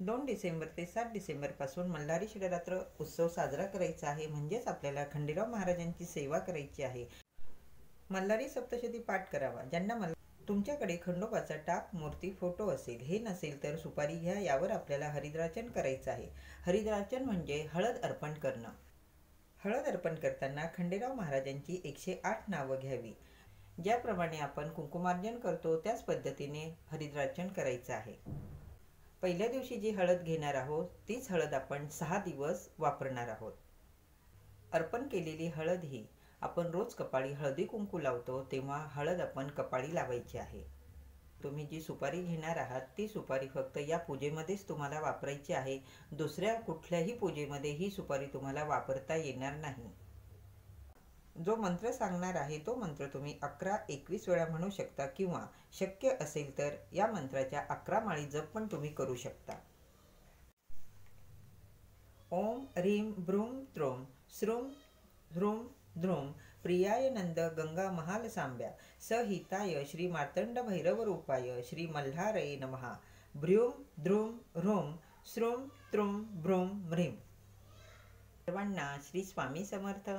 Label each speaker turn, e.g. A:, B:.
A: 2 डिसेंबर ते 7 डिसेंबरपासून मल्हारी शिवरात्र उत्सव साजरा करायचा आहे. म्हणजेच आपल्याला खंडेराव महाराजांची सेवा करायची आहे. मल्हारी सप्तशती पाठ करावा. ज्यांना तुमच्याकडे खंडोबाचा टाक मूर्ती फोटो असेल, हे नसेल तर सुपारी घ्या. यावर आपल्याला हरिद्राचन करायचं आहे. हरिद्राचन म्हणजे हळद अर्पण करणं. हळद अर्पण करताना खंडेराव महाराजांची 108 नावं घ्यावी. ज्याप्रमाणे आपण कुंकुमार्जन करतो त्याच पद्धतीने हरिद्राचन करायचं आहे. पहिल्या दिवशी जी हळद घेणार आहोत तीच हळद आपण 6 दिवस वापरणार आहोत. अर्पण केलेली हळद ही आपण रोज कपाळी हळदी कुंकू लावतो तेव्हा हळद आपण कपाळी लावायची आहे. तुम्ही जी सुपारी घेणार आहात ती सुपारी फक्त या पूजेमध्येच तुम्हाला वापरायची आहे. दुसऱ्या कुठल्याही पूजेमध्ये ही सुपारी तुम्हाला वापरता येणार नाही. जो मंत्र सांगणार आहे तो मंत्र तुम्ही 11-21 वेळा म्हणू शकता किंवा शक्य असेल तर या मंत्राच्या 11 माळी जप पण तुम्ही करू शकता. ओम ह्रीं भ्रूं त्रों श्रूं ह्रूं द्रूं प्रियाय नंद गंगा महालसांब्या सहिताय श्री मार्तंड भैरव रूपाय श्री मल्हारये नमः. भ्रूं द्रूं ह्रूं श्रूं त्रूं भ्रूं ह्रीं. सर्वांना श्री स्वामी समर्थ.